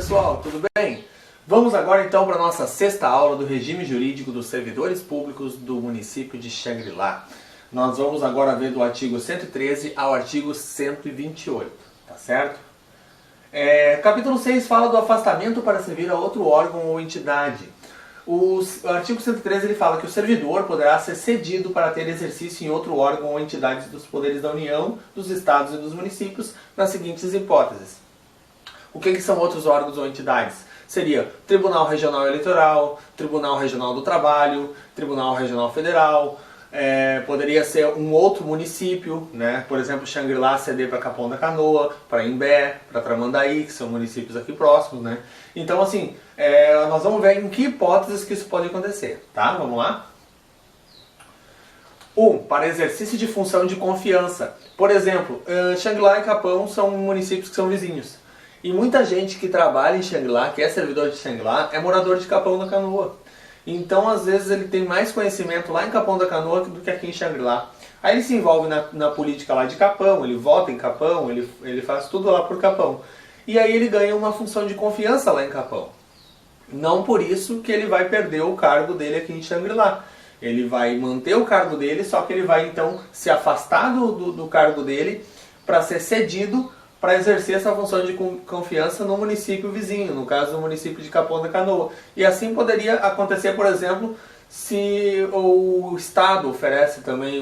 pessoal, tudo bem? Vamos agora então para a nossa sexta aula do regime jurídico dos servidores públicos do município de Xangri-Lá. Nós vamos agora ver do artigo 113 ao artigo 128, tá certo? Capítulo 6 fala do afastamento para servir a outro órgão ou entidade. O artigo 113 ele fala que o servidor poderá ser cedido para ter exercício em outro órgão ou entidade dos poderes da União, dos Estados e dos municípios, nas seguintes hipóteses. O que são outros órgãos ou entidades? Seria Tribunal Regional Eleitoral, Tribunal Regional do Trabalho, Tribunal Regional Federal, poderia ser um outro município, né? Por exemplo, Xangri-Lá ceder para Capão da Canoa, para Imbé, para Tramandaí, que são municípios aqui próximos, né? Então, assim, nós vamos ver em que hipóteses que isso pode acontecer, tá? Vamos lá? 1. Para exercício de função de confiança. Por exemplo, Xangri-Lá e Capão são municípios que são vizinhos. E muita gente que trabalha em Xangri-Lá, que é servidor de Xangri-Lá, é morador de Capão da Canoa. Então, às vezes, ele tem mais conhecimento lá em Capão da Canoa do que aqui em Xangri-Lá. Aí ele se envolve na política lá de Capão, ele vota em Capão, ele faz tudo lá por Capão. E aí ele ganha uma função de confiança lá em Capão. Não por isso que ele vai perder o cargo dele aqui em Xangri-Lá. Ele vai manter o cargo dele, só que ele vai então se afastar do cargo dele para ser cedido para exercer essa função de confiança no município vizinho, no caso do município de Capão da Canoa. E assim poderia acontecer, por exemplo, se o Estado oferece também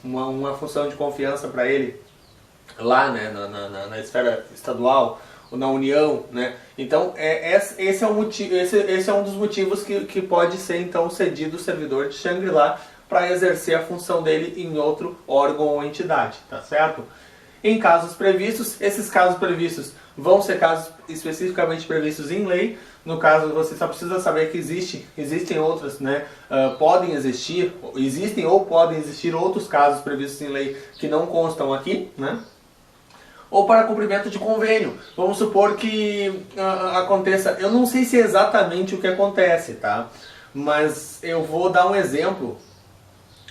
uma função de confiança para ele lá, né, na esfera estadual ou na União, né? Então esse é um dos motivos que pode ser então cedido o servidor de Xangri-Lá para exercer a função dele em outro órgão ou entidade, tá certo? Em casos previstos, esses casos previstos vão ser casos especificamente previstos em lei. No caso, você só precisa saber que existem outras, né? Existem ou podem existir outros casos previstos em lei que não constam aqui, né? Ou para cumprimento de convênio. Vamos supor que aconteça, eu não sei se é exatamente o que acontece, tá? Mas eu vou dar um exemplo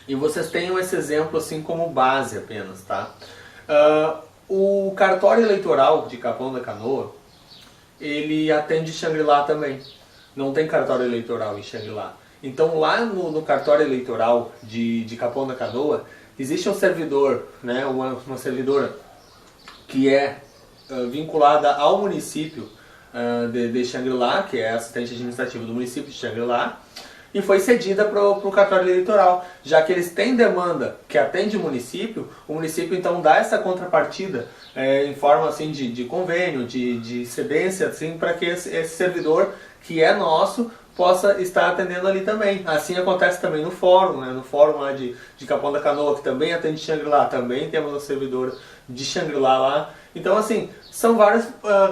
e vocês tenham esse exemplo assim como base apenas, tá? O cartório eleitoral de Capão da Canoa, ele atende Xangri-Lá também. Não tem cartório eleitoral em Xangri-Lá. Então lá no cartório eleitoral de Capão da Canoa, existe um servidor, né, uma servidora que é vinculada ao município de Xangri-Lá, que é assistente administrativo do município de Xangri-Lá, e foi cedida para o cartório eleitoral, já que eles têm demanda que atende o município então dá essa contrapartida em forma assim de convênio, de cedência, assim, para que esse servidor que é nosso possa estar atendendo ali também. Assim acontece também no fórum, né? No fórum lá de Capão da Canoa, que também atende Xangri-Lá, também temos uma servidora de Xangri-Lá lá. Então, assim, são vários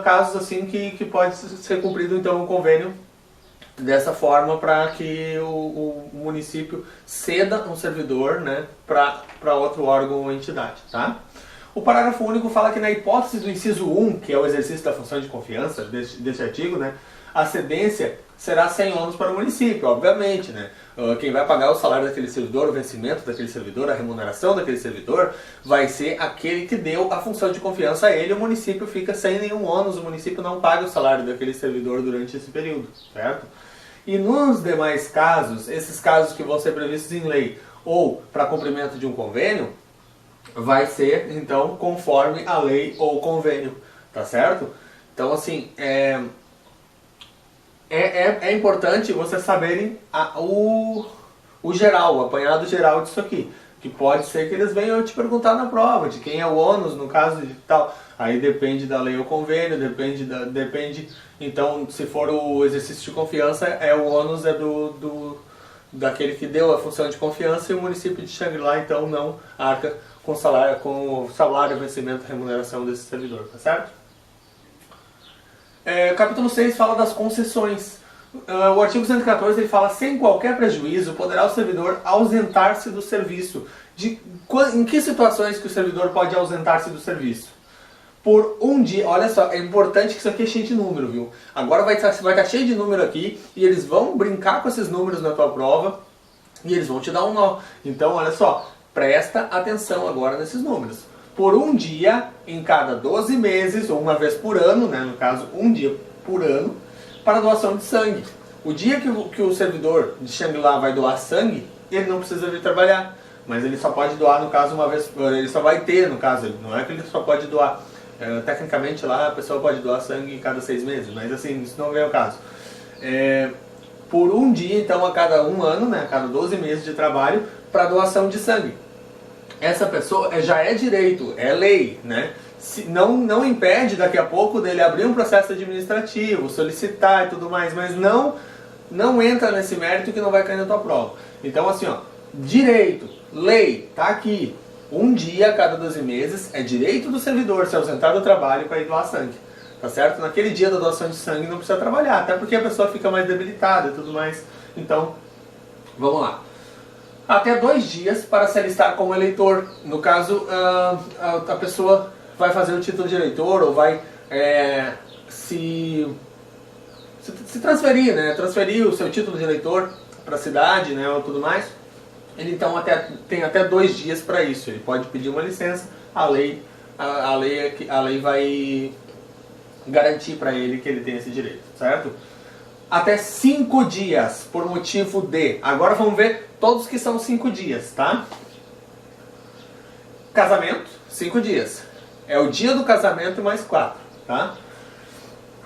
casos assim que pode ser cumprido então um convênio dessa forma para que o município ceda um servidor, né, para outro órgão ou entidade, tá? O parágrafo único fala que na hipótese do inciso 1, que é o exercício da função de confiança desse artigo, né, a cedência será sem ônus para o município, obviamente, né? Quem vai pagar o salário daquele servidor, o vencimento daquele servidor, a remuneração daquele servidor, vai ser aquele que deu a função de confiança a ele. O município fica sem nenhum ônus, o município não paga o salário daquele servidor durante esse período, certo? E nos demais casos, esses casos que vão ser previstos em lei ou para cumprimento de um convênio, vai ser então conforme a lei ou convênio, tá certo? Então, assim, é importante vocês saberem o geral, o apanhado geral disso aqui. Que pode ser que eles venham te perguntar na prova, de quem é o ônus, no caso de tal. Aí depende da lei ou convênio, depende. Então, se for o exercício de confiança, o ônus é daquele que deu a função de confiança, e o município de Xangri-Lá, então, não arca com o salário, vencimento e remuneração desse servidor, tá certo? Capítulo 6 fala das concessões. O artigo 114 ele fala: sem qualquer prejuízo poderá o servidor ausentar-se do serviço. Em que situações que o servidor pode ausentar-se do serviço? Por um dia. Olha só, é importante que isso aqui é cheio de número, viu? Agora vai estar cheio de número aqui e eles vão brincar com esses números na tua prova e eles vão te dar um nó. Então, olha só, presta atenção agora nesses números. Por um dia em cada 12 meses, ou uma vez por ano, né? No caso, um dia por ano para doação de sangue. O dia que o servidor de Shangri-La vai doar sangue, ele não precisa vir trabalhar, mas ele só pode doar, no caso, uma vez, ele só vai ter, no caso, não é que ele só pode doar. Tecnicamente lá a pessoa pode doar sangue cada 6 meses, mas assim, isso não vem ao caso. Por um dia, então, a cada um ano, né, a cada 12 meses de trabalho, para doação de sangue. Essa pessoa já é direito, é lei, né? Não impede daqui a pouco dele abrir um processo administrativo, solicitar e tudo mais, mas não entra nesse mérito que não vai cair na tua prova. Então assim, ó, direito, lei, tá aqui. Um dia a cada 12 meses é direito do servidor se ausentar do trabalho para ir doar sangue. Tá certo? Naquele dia da doação de sangue não precisa trabalhar, até porque a pessoa fica mais debilitada e tudo mais. Então, vamos lá. Até 2 dias para se alistar como eleitor. No caso, a pessoa vai fazer o título de eleitor ou vai se transferir, né? Transferir o seu título de eleitor para a cidade, né? Ou tudo mais. Ele então tem até 2 dias para isso. Ele pode pedir uma licença, a lei vai garantir para ele que ele tem esse direito, certo? Até 5 dias, por motivo de... Agora vamos ver todos que são 5 dias, tá? Casamento, 5 dias. É o dia do casamento mais 4, tá?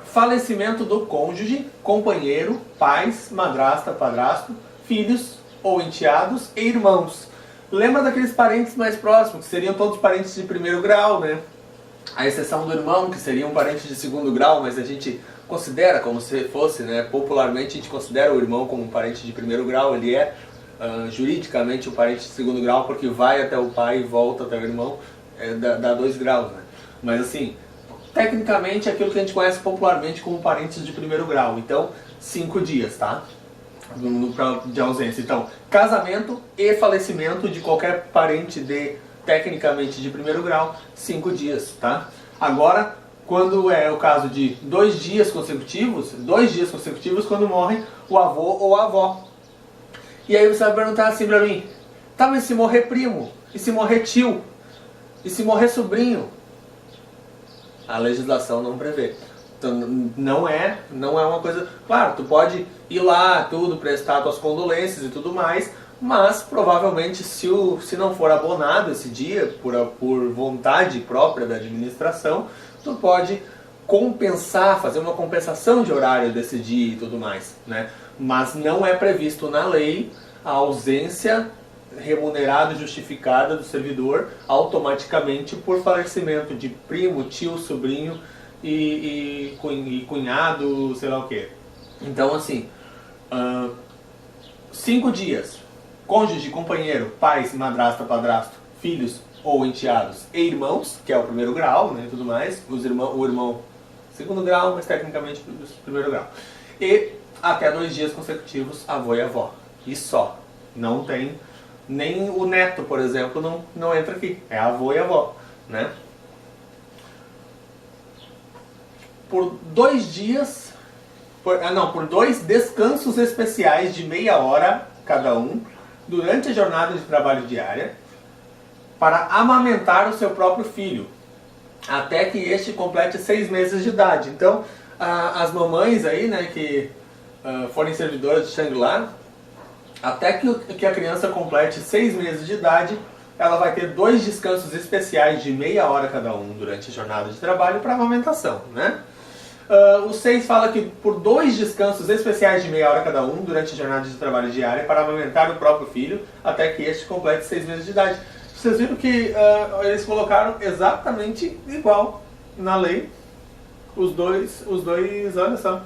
Falecimento do cônjuge, companheiro, pais, madrasta, padrasto, filhos ou enteados e irmãos. Lembra daqueles parentes mais próximos, que seriam todos parentes de 1º grau, né? A exceção do irmão, que seria um parente de 2º grau, mas a gente considera como se fosse, né? Popularmente a gente considera o irmão como um parente de 1º grau, ele é juridicamente um parente de 2º grau, porque vai até o pai e volta até o irmão, dá 2 graus, né? Mas assim, tecnicamente é aquilo que a gente conhece popularmente como parentes de 1º grau, então 5 dias, tá? De ausência. Então, casamento e falecimento de qualquer parente tecnicamente de 1º grau, 5 dias, tá? Agora, quando é o caso de 2 dias consecutivos, quando morre o avô ou a avó. E aí você vai perguntar assim pra mim, tá, mas se morrer primo? E se morrer tio? E se morrer sobrinho? A legislação não prevê. Então, não é uma coisa... Claro, tu pode ir lá, tudo, prestar tuas condolências e tudo mais, mas provavelmente se não for abonado esse dia, por vontade própria da administração, tu pode compensar, fazer uma compensação de horário desse dia e tudo mais, né? Mas não é previsto na lei a ausência remunerada e justificada do servidor automaticamente por falecimento de primo, tio, sobrinho e cunhado, sei lá o que. Então assim, 5 dias, cônjuge, companheiro, pais, madrasta, padrasto, filhos ou enteados e irmãos, que é o 1º grau, né, e tudo mais, o irmão 2º grau, mas tecnicamente 1º grau. E até 2 dias consecutivos, avô e avó. E só. Não tem... Nem o neto, por exemplo, não entra aqui. É avô e avó, né? Por 2 dias... por 2 descansos especiais de meia hora cada um, durante a jornada de trabalho diária, para amamentar o seu próprio filho, até que este complete 6 meses de idade. Então, as mamães aí, né, que forem servidoras de Shangri-La, até que a criança complete 6 meses de idade, ela vai ter 2 descansos especiais de meia hora cada um durante a jornada de trabalho para amamentação, né? O 6 fala que por 2 descansos especiais de meia hora cada um durante a jornada de trabalho diária para amamentar o próprio filho, até que este complete 6 meses de idade. Vocês viram que eles colocaram exatamente igual na lei, os dois, olha só.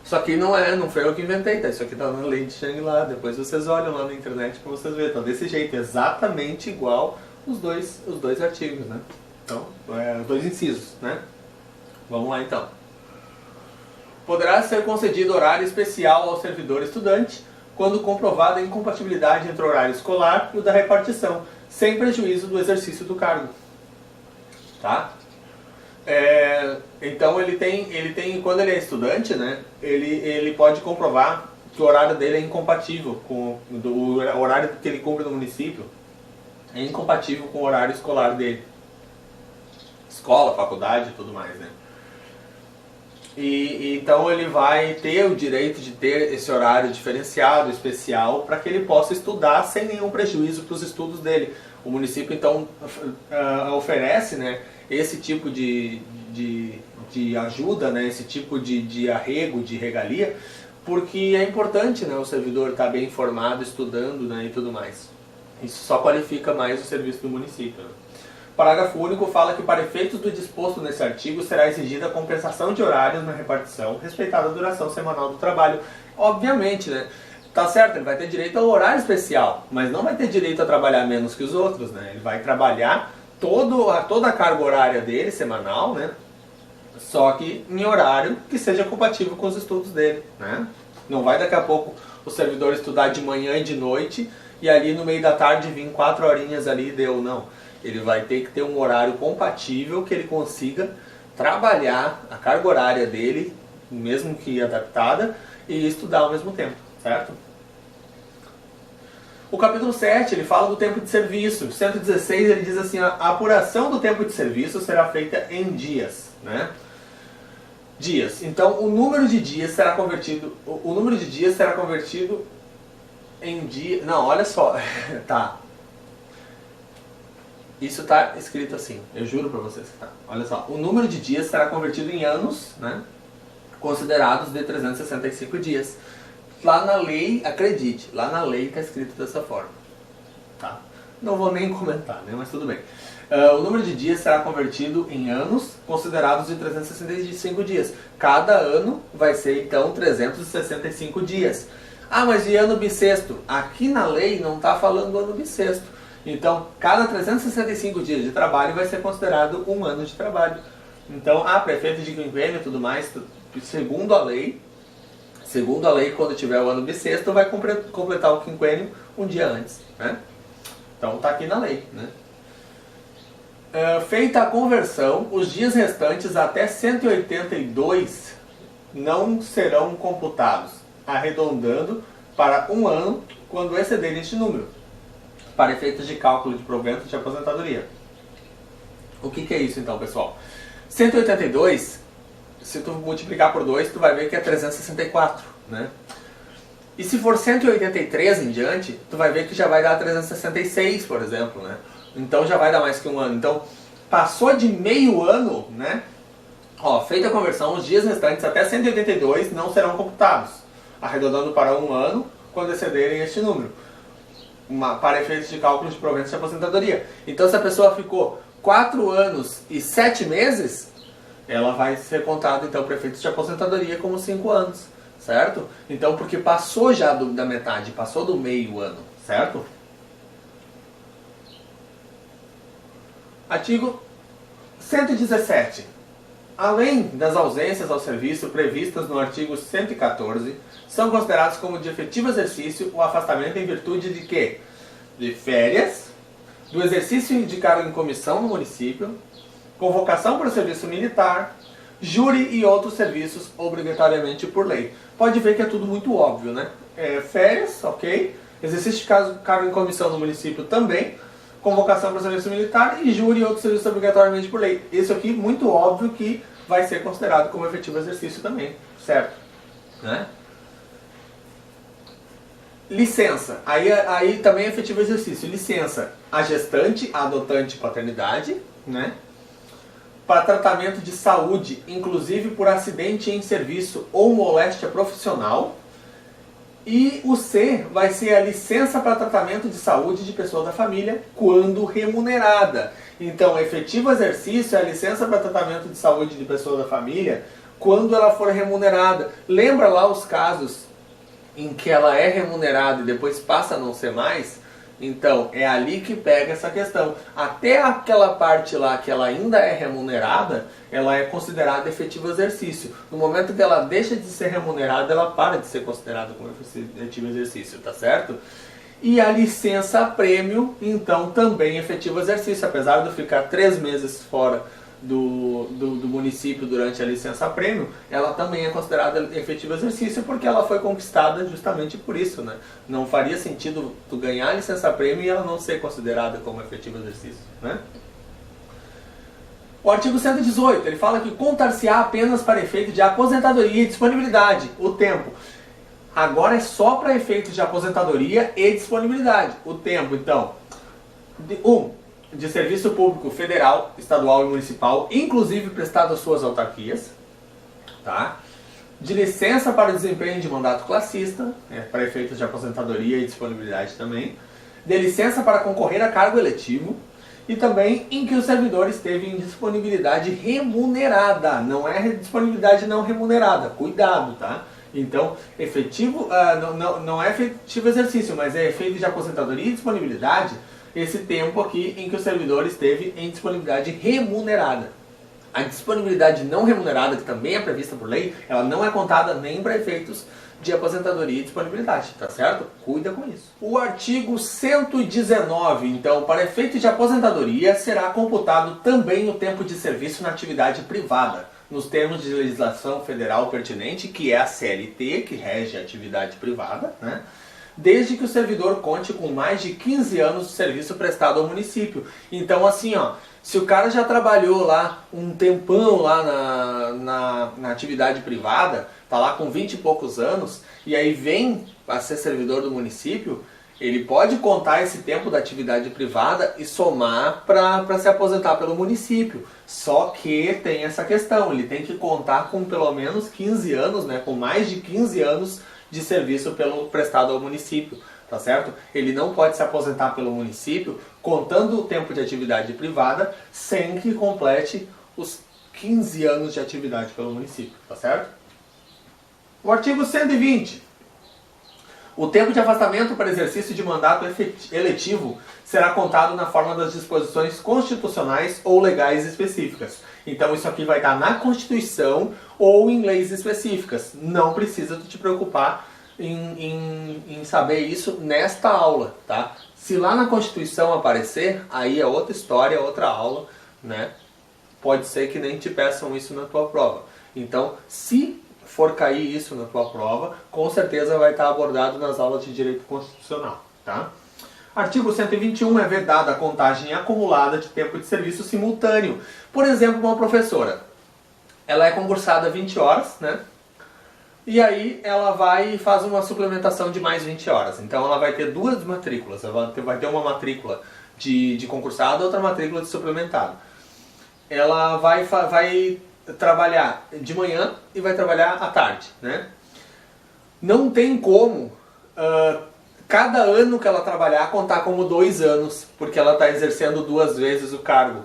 Só que não foi eu que inventei, tá? Isso aqui tá na lei de Shangri-La, depois vocês olham lá na internet pra vocês verem. Tá desse jeito, exatamente igual os dois artigos, né? Então, os 2 incisos, né? Vamos lá então. Poderá ser concedido horário especial ao servidor estudante quando comprovada a incompatibilidade entre o horário escolar e o da repartição, sem prejuízo do exercício do cargo. Tá? Então ele tem, quando ele é estudante, né, ele pode comprovar que o horário dele é incompatível com o horário que ele cumpre no município, é incompatível com o horário escolar dele. Escola, faculdade e tudo mais, né? Então ele vai ter o direito de ter esse horário diferenciado, especial, para que ele possa estudar sem nenhum prejuízo para os estudos dele. O município então oferece, né, esse tipo de ajuda, né, esse tipo de arrego, de regalia, porque é importante, né, o servidor estar bem informado, estudando, né, e tudo mais. Isso só qualifica mais o serviço do município, né? Parágrafo único fala que, para efeitos do disposto nesse artigo, será exigida a compensação de horários na repartição, respeitada a duração semanal do trabalho. Obviamente, né? Tá certo, ele vai ter direito ao horário especial, mas não vai ter direito a trabalhar menos que os outros, né? Ele vai trabalhar toda a carga horária dele, semanal, né? Só que em horário que seja compatível com os estudos dele, né? Não vai daqui a pouco o servidor estudar de manhã e de noite e ali no meio da tarde vir 4 horinhas ali e deu, não. Ele vai ter que ter um horário compatível que ele consiga trabalhar a carga horária dele, mesmo que adaptada, e estudar ao mesmo tempo, certo? O capítulo 7, ele fala do tempo de serviço. 116, ele diz assim, a apuração do tempo de serviço será feita em dias, né? Dias. Então, o número de dias será convertido em dia... Não, olha só. Tá. Isso está escrito assim, eu juro para vocês que tá. Olha só, o número de dias será convertido em anos, né, considerados de 365 dias. Lá na lei, acredite, lá na lei está escrito dessa forma. Tá? Não vou nem comentar, né, mas tudo bem. O número de dias será convertido em anos considerados de 365 dias. Cada ano vai ser então 365 dias. Ah, mas e ano bissexto? Aqui na lei não está falando do ano bissexto. Então, cada 365 dias de trabalho vai ser considerado um ano de trabalho. Então, prefeito de quinquênio e tudo mais, segundo a lei, quando tiver o ano bissexto, vai completar o quinquênio um dia antes, né? Então, está aqui na lei, né? Feita a conversão, os dias restantes até 182 não serão computados, arredondando para um ano quando excederem este número, para efeitos de cálculo de provento de aposentadoria. O que é isso então, pessoal? 182, se tu multiplicar por 2, tu vai ver que é 364, né? E se for 183 em diante, tu vai ver que já vai dar 366, por exemplo, né? Então já vai dar mais que um ano. Então, passou de meio ano, né? Feita a conversão, os dias restantes até 182 não serão computados, arredondando para um ano quando excederem este número, para efeitos de cálculo de proventos de aposentadoria. Então, se a pessoa ficou 4 anos e 7 meses, ela vai ser contada, então, para efeitos de aposentadoria como 5 anos, certo? Então, porque passou já da metade, passou do meio ano, certo? Artigo 117. Além das ausências ao serviço previstas no artigo 114, são considerados como de efetivo exercício o afastamento em virtude de quê? De férias, do exercício de cargo em comissão no município, convocação para o serviço militar, júri e outros serviços obrigatoriamente por lei. Pode ver que é tudo muito óbvio, né? Férias, ok. Exercício de cargo em comissão no município também. Convocação para o serviço militar e júri e outros serviços obrigatoriamente por lei. Isso aqui, muito óbvio que vai ser considerado como efetivo exercício também, certo? Né? Licença. Aí também é efetivo exercício. Licença a gestante, a adotante paternidade, né? Para tratamento de saúde, inclusive por acidente em serviço ou moléstia profissional. E o C vai ser a licença para tratamento de saúde de pessoa da família, quando remunerada. Então, efetivo exercício é a licença para tratamento de saúde de pessoa da família, quando ela for remunerada. Lembra lá os casos em que ela é remunerada e depois passa a não ser mais? Então, é ali que pega essa questão. Até aquela parte lá que ela ainda é remunerada, ela é considerada efetivo exercício. No momento que ela deixa de ser remunerada, ela para de ser considerada como efetivo exercício, tá certo? E a licença prêmio, então, também efetivo exercício. Apesar de ficar 3 meses fora do município durante a licença prêmio, ela também é considerada efetivo exercício porque ela foi conquistada justamente por isso, né? Não faria sentido tu ganhar a licença prêmio e ela não ser considerada como efetivo exercício, né? O artigo 118, ele fala que contar-se-á apenas para efeito de aposentadoria e disponibilidade, o tempo. Agora é só para efeitos de aposentadoria e disponibilidade, o tempo. Então, de serviço público federal, estadual e municipal, inclusive prestado às suas autarquias, tá? De licença para o desempenho de mandato classista, para efeitos de aposentadoria e disponibilidade também, de licença para concorrer a cargo eletivo, e também em que o servidor esteve em disponibilidade remunerada, não é disponibilidade não remunerada, cuidado, tá? Então, efetivo, não é efetivo exercício, mas é efeito de aposentadoria e disponibilidade, esse tempo aqui em que o servidor esteve em disponibilidade remunerada. A disponibilidade não remunerada, que também é prevista por lei, ela não é contada nem para efeitos de aposentadoria e disponibilidade, tá certo? Cuida com isso. O artigo 119, então, para efeito de aposentadoria, será computado também o tempo de serviço na atividade privada, nos termos de legislação federal pertinente, que é a CLT, que rege a atividade privada, né? Desde que o servidor conte com mais de 15 anos de serviço prestado ao município. Então, assim, ó, se o cara já trabalhou lá um tempão lá na atividade privada, tá lá com 20 e poucos anos, e aí vem a ser servidor do município, ele pode contar esse tempo da atividade privada e somar para se aposentar pelo município. Só que tem essa questão, ele tem que contar com pelo menos 15 anos, né, com mais de 15 anos de serviço prestado ao município, tá certo? Ele não pode se aposentar pelo município contando o tempo de atividade privada sem que complete os 15 anos de atividade pelo município, tá certo? O artigo 120. O tempo de afastamento para exercício de mandato eletivo será contado na forma das disposições constitucionais ou legais específicas. Então isso aqui vai estar na Constituição ou em leis específicas. Não precisa te preocupar em saber isso nesta aula, tá? Se lá na Constituição aparecer, aí é outra história, outra aula, né? Pode ser que nem te peçam isso na tua prova. Então, se for cair isso na tua prova, com certeza vai estar abordado nas aulas de Direito Constitucional, tá? Artigo 121 é vedada a contagem acumulada de tempo de serviço simultâneo. Por exemplo, uma professora, ela é concursada 20 horas, né? E aí ela vai e faz uma suplementação de mais 20 horas. Então ela vai ter duas matrículas, ela vai ter uma matrícula de concursado e outra matrícula de suplementado. Ela vai trabalhar de manhã e vai trabalhar à tarde, né? Não tem como cada ano que ela trabalhar contar como 2 anos, porque ela está exercendo 2 vezes o cargo.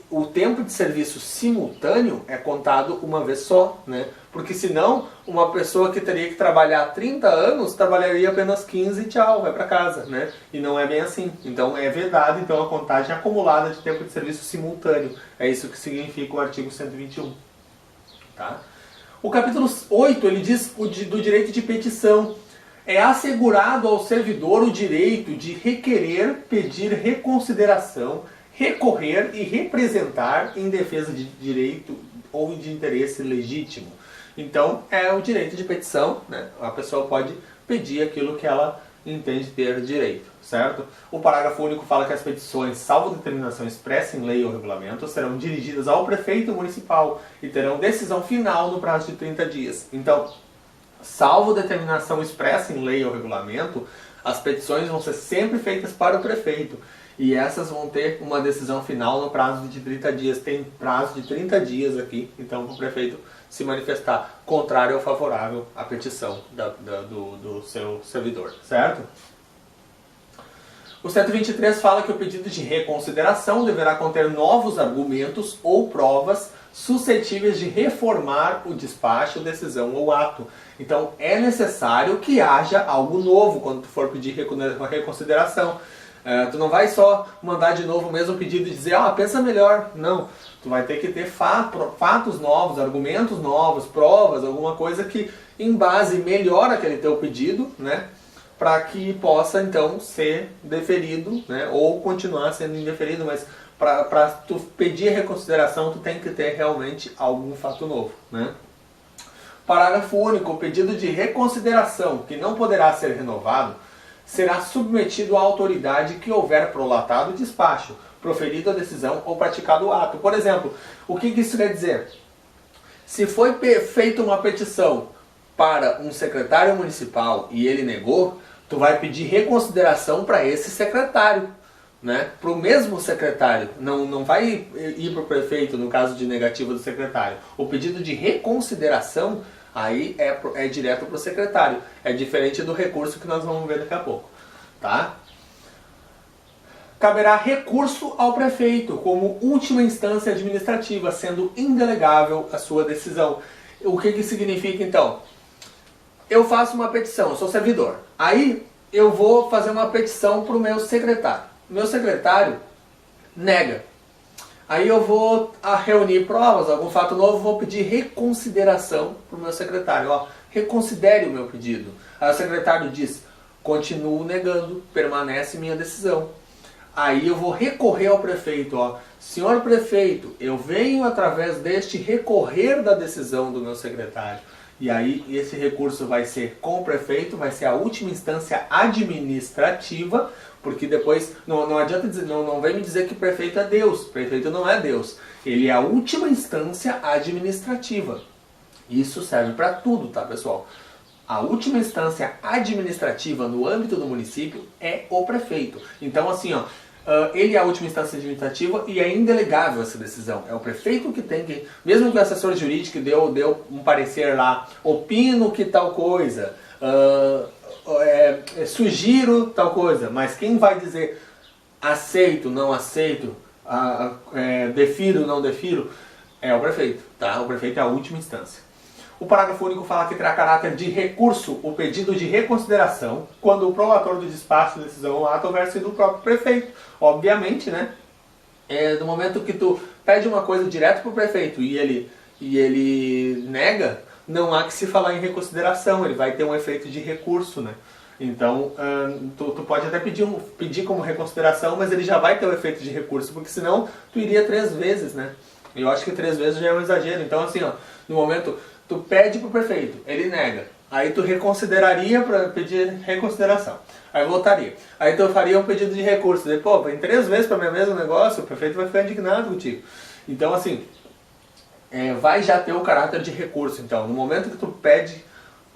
O tempo de serviço simultâneo é contado uma vez só, né? Porque senão uma pessoa que teria que trabalhar 30 anos trabalharia apenas 15 e tchau, vai para casa, né? E não é bem assim. Então é vedado então a contagem acumulada de tempo de serviço simultâneo. É isso que significa o artigo 121. Tá? O capítulo 8 ele diz do direito de petição. É assegurado ao servidor o direito de requerer, pedir reconsideração, recorrer e representar em defesa de direito ou de interesse legítimo. Então, é o direito de petição, né? A pessoa pode pedir aquilo que ela entende ter direito, certo? O parágrafo único fala que as petições, salvo determinação expressa em lei ou regulamento, serão dirigidas ao prefeito municipal e terão decisão final no prazo de 30 dias. Então, salvo determinação expressa em lei ou regulamento, as petições vão ser sempre feitas para o prefeito. E essas vão ter uma decisão final no prazo de 30 dias. Tem prazo de 30 dias aqui, então, para o prefeito se manifestar contrário ou favorável à petição do seu servidor, certo? O 123 fala que o pedido de reconsideração deverá conter novos argumentos ou provas suscetíveis de reformar o despacho, decisão ou ato. Então, é necessário que haja algo novo quando tu for pedir reconsideração. Tu não vai só mandar de novo o mesmo pedido e dizer, pensa melhor. Não, tu vai ter que ter fatos novos, argumentos novos, provas, alguma coisa que em base melhora aquele teu pedido, né? Para que possa então ser deferido, né? Ou continuar sendo indeferido, mas para tu pedir reconsideração tu tem que ter realmente algum fato novo, né? Parágrafo único, o pedido de reconsideração, que não poderá ser renovado, será submetido à autoridade que houver prolatado o despacho, proferido a decisão ou praticado o ato. Por exemplo, o que isso quer dizer? Se foi feita uma petição para um secretário municipal e ele negou, tu vai pedir reconsideração para esse secretário, né? Para o mesmo secretário, não vai ir para o prefeito no caso de negativa do secretário. O pedido de reconsideração aí é direto para o secretário, é diferente do recurso que nós vamos ver daqui a pouco, tá? Caberá recurso ao prefeito como última instância administrativa, sendo indelegável a sua decisão. O que significa então? Eu faço uma petição, eu sou servidor. Aí eu vou fazer uma petição para o meu secretário. Meu secretário nega. Aí eu vou reunir provas, algum fato novo, vou pedir reconsideração para o meu secretário. Ó, reconsidere o meu pedido. Aí o secretário diz, continuo negando, permanece minha decisão. Aí eu vou recorrer ao prefeito. Ó, senhor prefeito, eu venho através deste recorrer da decisão do meu secretário. E aí esse recurso vai ser com o prefeito, vai ser a última instância administrativa, porque depois não adianta dizer, não vem me dizer que o prefeito é Deus. O prefeito não é Deus. Ele é a última instância administrativa. Isso serve para tudo, tá, pessoal? A última instância administrativa no âmbito do município é o prefeito. Então, assim, ó, ele é a última instância administrativa e é indelegável essa decisão. É o prefeito que tem que, mesmo que o assessor jurídico deu um parecer lá, opino que tal coisa, sugiro tal coisa, mas quem vai dizer aceito, não aceito, defiro, não defiro, é o prefeito, tá? O prefeito é a última instância. O parágrafo único fala que terá caráter de recurso o pedido de reconsideração quando o prolator do despacho de decisão ou ato houver sido o próprio prefeito. Obviamente, né? No momento que tu pede uma coisa direto para o prefeito e ele nega, não há que se falar em reconsideração, ele vai ter um efeito de recurso, né? Então, tu pode até pedir como reconsideração, mas ele já vai ter o efeito de recurso, porque senão tu iria 3 vezes, né? Eu acho que 3 vezes já é um exagero. Então, assim, ó, no momento... Tu pede pro prefeito, ele nega. Aí tu reconsideraria para pedir reconsideração. Aí voltaria. Aí tu faria um pedido de recurso. Daí, pô, vem 3 vezes para o mesmo negócio, o prefeito vai ficar indignado contigo. Então, assim, vai já ter o caráter de recurso. Então, no momento que tu pede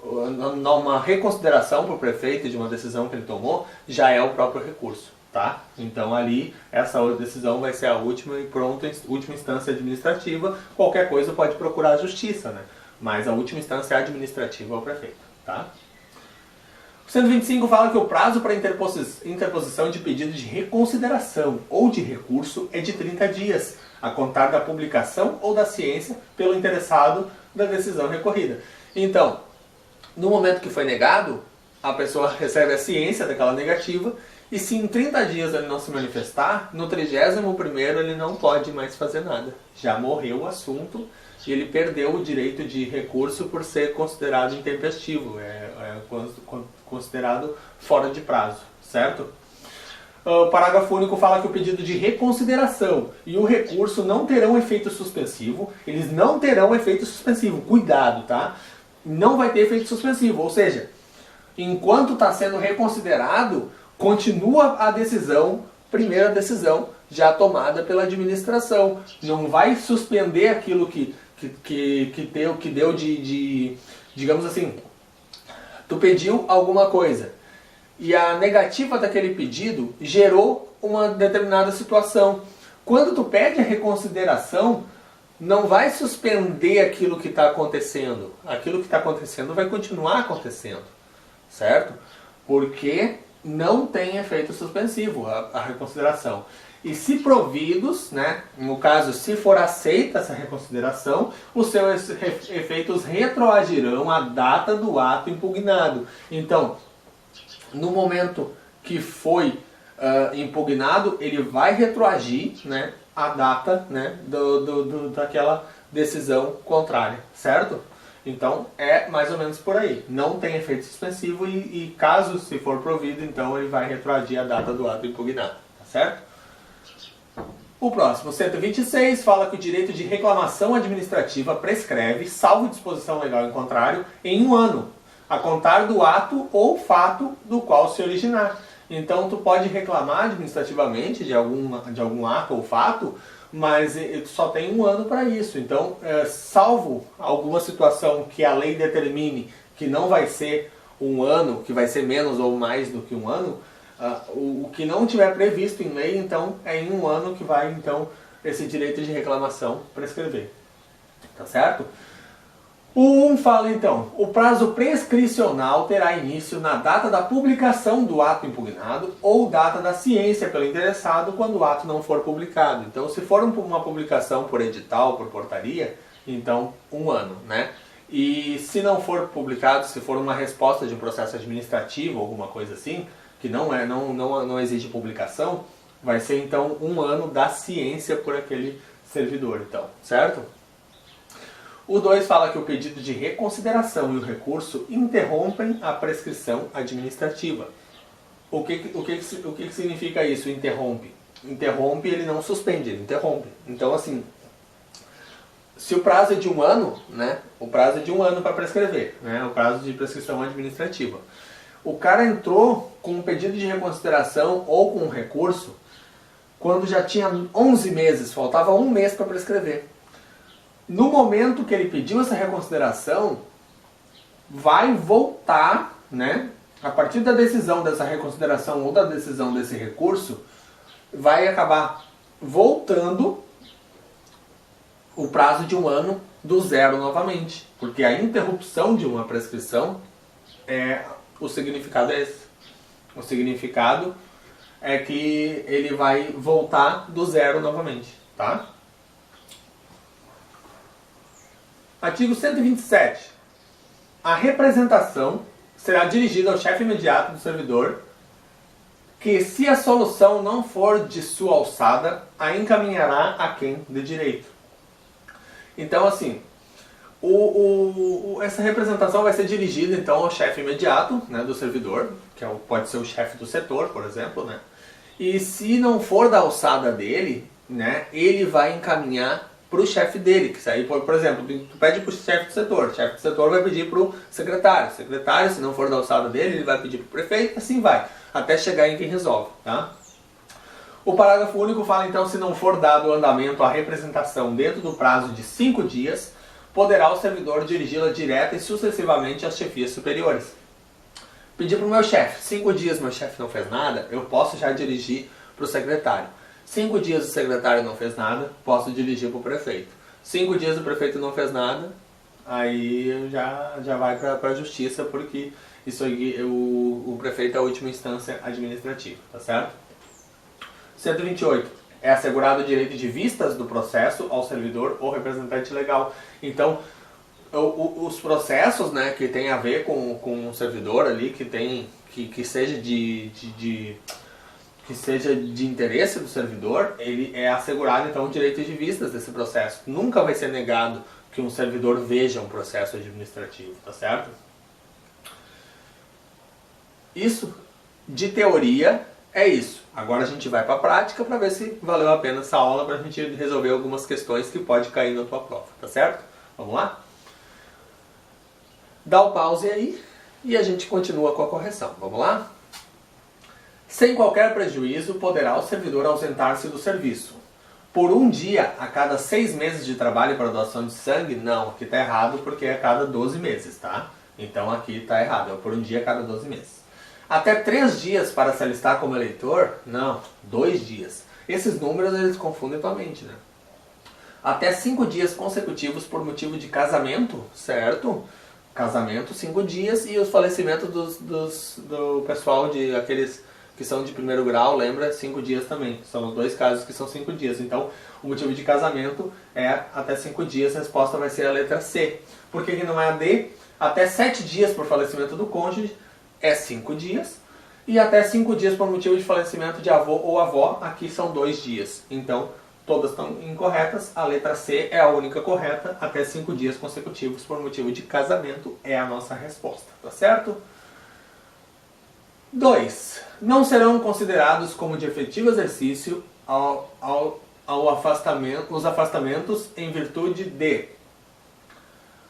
uma reconsideração pro prefeito de uma decisão que ele tomou, já é o próprio recurso, tá? Então ali, essa decisão vai ser a última e pronto, última instância administrativa. Qualquer coisa pode procurar a justiça, né? Mas a última instância administrativa é o prefeito, tá? O 125 fala que o prazo para interposição de pedido de reconsideração ou de recurso é de 30 dias, a contar da publicação ou da ciência pelo interessado da decisão recorrida. Então, no momento que foi negado, a pessoa recebe a ciência daquela negativa e se em 30 dias ele não se manifestar, no 31º ele não pode mais fazer nada. Já morreu o assunto e ele perdeu o direito de recurso por ser considerado intempestivo, considerado fora de prazo, certo? O parágrafo único fala que o pedido de reconsideração e o recurso não terão efeito suspensivo, eles não terão efeito suspensivo, cuidado, tá? Não vai ter efeito suspensivo, ou seja, enquanto está sendo reconsiderado, continua a decisão, primeira decisão, já tomada pela administração. Não vai suspender aquilo que deu de, digamos assim, tu pediu alguma coisa e a negativa daquele pedido gerou uma determinada situação. Quando tu pede a reconsideração, não vai suspender aquilo que está acontecendo. Aquilo que está acontecendo vai continuar acontecendo, certo? Porque não tem efeito suspensivo a reconsideração. E se providos, né, no caso, se for aceita essa reconsideração, os seus efeitos retroagirão à data do ato impugnado. Então, no momento que foi impugnado, ele vai retroagir, né, a data, né, daquela decisão contrária, certo? Então é mais ou menos por aí. Não tem efeito suspensivo e caso se for provido, então ele vai retroagir a data do ato impugnado, tá certo? O próximo, 126, fala que o direito de reclamação administrativa prescreve, salvo disposição legal em contrário, em 1 ano. a contar do ato ou fato do qual se originar. Então tu pode reclamar administrativamente de algum ato ou fato, mas tu só tem um ano para isso. Então, salvo alguma situação que a lei determine que não vai ser um ano, que vai ser menos ou mais do que um ano, o que não tiver previsto em lei, então é em um ano que vai então esse direito de reclamação prescrever. Tá certo? O 1 fala então, o prazo prescricional terá início na data da publicação do ato impugnado ou data da ciência pelo interessado quando o ato não for publicado. Então, se for uma publicação por edital, por portaria, então 1 ano, né? E se não for publicado, se for uma resposta de um processo administrativo, alguma coisa assim, que não exige publicação, vai ser então 1 ano da ciência por aquele servidor, então, certo? O 2 fala que o pedido de reconsideração e o recurso interrompem a prescrição administrativa. O que significa isso, interrompe? Interrompe, ele não suspende, ele interrompe. Então, assim, se o prazo é de 1 ano, né? O prazo é de 1 ano para prescrever, né? O prazo de prescrição administrativa. O cara entrou com um pedido de reconsideração ou com um recurso quando já tinha 11 meses, faltava 1 mês para prescrever. No momento que ele pediu essa reconsideração, vai voltar, né? A partir da decisão dessa reconsideração ou da decisão desse recurso, vai acabar voltando o prazo de 1 ano do zero novamente. Porque a interrupção de uma prescrição, o significado é esse. O significado é que ele vai voltar do zero novamente, tá? Artigo 127. A representação será dirigida ao chefe imediato do servidor que, se a solução não for de sua alçada, a encaminhará a quem de direito. Então, assim, essa representação vai ser dirigida então ao chefe imediato, né, do servidor, que pode ser o chefe do setor, por exemplo, né? E se não for da alçada dele, né, ele vai encaminhar para o chefe dele, que aí, por exemplo, tu pede para o chefe do setor vai pedir para o secretário, se não for da alçada dele, ele vai pedir para o prefeito, assim vai, até chegar em quem resolve, tá? O parágrafo único fala então, se não for dado andamento à representação dentro do prazo de 5 dias, poderá o servidor dirigi-la direta e sucessivamente às chefias superiores. Pedir para o meu chefe, 5 dias meu chefe não fez nada, eu posso já dirigir para o secretário. 5 dias o secretário não fez nada, posso dirigir para o prefeito. 5 dias o prefeito não fez nada, aí já vai para a justiça, porque isso aí, o prefeito é a última instância administrativa, tá certo? 128. É assegurado o direito de vistas do processo ao servidor ou representante legal. Então, os processos, né, que tem a ver com o servidor ali, que seja que seja de interesse do servidor, ele é assegurado então o direito de vistas desse processo. Nunca vai ser negado que um servidor veja um processo administrativo, tá certo? Isso, de teoria, é isso. Agora a gente vai para a prática para ver se valeu a pena essa aula, para a gente resolver algumas questões que pode cair na tua prova, tá certo? Vamos lá? Dá o pause aí e a gente continua com a correção. Vamos lá? Sem qualquer prejuízo, poderá o servidor ausentar-se do serviço. Por 1 dia a cada 6 meses de trabalho para doação de sangue? Não, aqui está errado porque é a cada 12 meses, tá? Então aqui está errado, é por 1 dia a cada 12 meses. Até 3 dias para se alistar como eleitor? Não, 2 dias. Esses números eles confundem tua mente, né? Até 5 dias consecutivos por motivo de casamento, certo? Casamento, 5 dias, e os falecimentos do pessoal, aqueles que são de 1º grau, lembra? 5 dias também. São os 2 casos que são 5 dias. Então, o motivo de casamento é até 5 dias, a resposta vai ser a letra C. Por que não é a D? Até 7 dias por falecimento do cônjuge é 5 dias. E até 5 dias por motivo de falecimento de avô ou avó, aqui são 2 dias. Então, todas estão incorretas. A letra C é a única correta. Até 5 dias consecutivos por motivo de casamento é a nossa resposta. Tá certo? 2. Não serão considerados como de efetivo exercício os afastamentos em virtude de...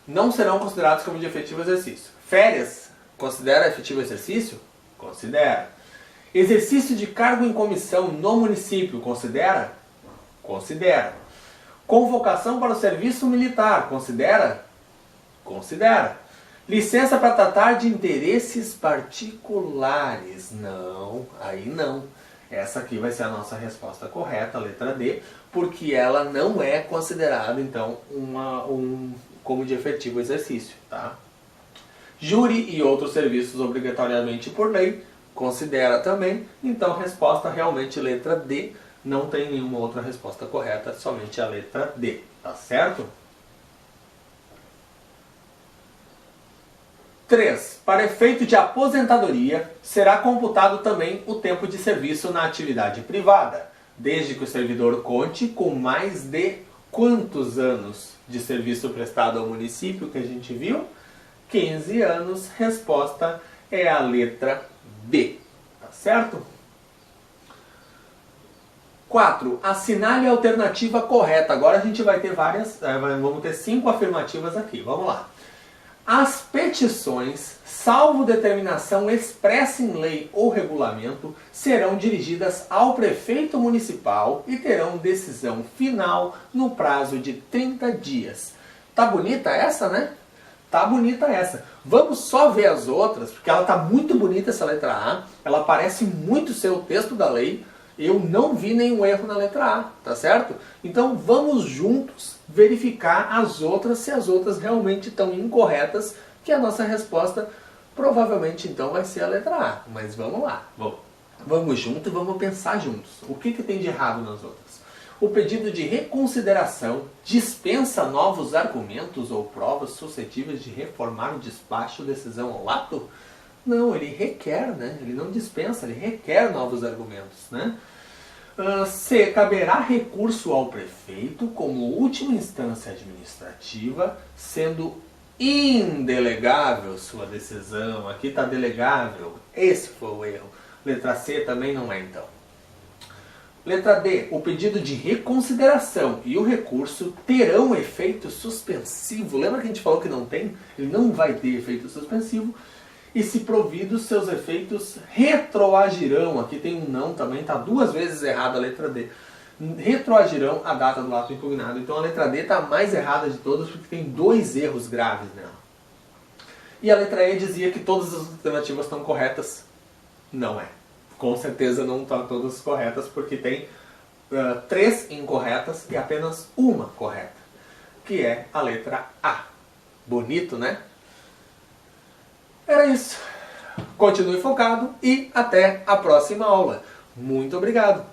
Não serão considerados como de efetivo exercício. Férias Considera efetivo exercício? Considera. Exercício de cargo em comissão no município, considera? Considera. Convocação para o serviço militar, considera? Considera. Licença para tratar de interesses particulares, não, aí não. Essa aqui vai ser a nossa resposta correta, a letra D, porque ela não é considerada, então, como de efetivo exercício, tá? Júri e outros serviços obrigatoriamente por lei, considera também. Então, resposta realmente letra D. Não tem nenhuma outra resposta correta, somente a letra D. Tá certo? 3. Para efeito de aposentadoria, será computado também o tempo de serviço na atividade privada, desde que o servidor conte com mais de quantos anos de serviço prestado ao município, que a gente viu? 15 anos. Resposta é a letra B. Tá certo? 4. Assinale a alternativa correta. Agora a gente vai ter vamos ter 5 afirmativas aqui. Vamos lá. As petições, salvo determinação expressa em lei ou regulamento, serão dirigidas ao prefeito municipal e terão decisão final no prazo de 30 dias. Tá bonita essa, né? Tá bonita essa. Vamos só ver as outras, porque ela tá muito bonita essa letra A. Ela parece muito ser o texto da lei. Eu não vi nenhum erro na letra A, tá certo? Então vamos juntos verificar as outras, se as outras realmente estão incorretas, que a nossa resposta provavelmente então vai ser a letra A. Mas vamos lá, vamos junto e vamos pensar juntos. O que tem de errado nas outras? O pedido de reconsideração dispensa novos argumentos ou provas suscetíveis de reformar o despacho, decisão ou ato? Não, ele requer, né? Ele não dispensa, ele requer novos argumentos, né? C. Caberá recurso ao prefeito como última instância administrativa, sendo indelegável sua decisão. Aqui está delegável. Esse foi o erro. Letra C também não é, então. Letra D. O pedido de reconsideração e o recurso terão efeito suspensivo. Lembra que a gente falou que não tem? Ele não vai ter efeito suspensivo. E se providos, seus efeitos retroagirão. Aqui tem um não também, está 2 vezes errada a letra D. Retroagirão a data do ato impugnado. Então a letra D está a mais errada de todas, porque tem 2 erros graves nela. E a letra E dizia que todas as alternativas estão corretas. Não é. Com certeza não estão todas corretas, porque tem 3 incorretas e apenas uma correta, que é a letra A. Bonito, né? Era isso. Continue focado e até a próxima aula. Muito obrigado!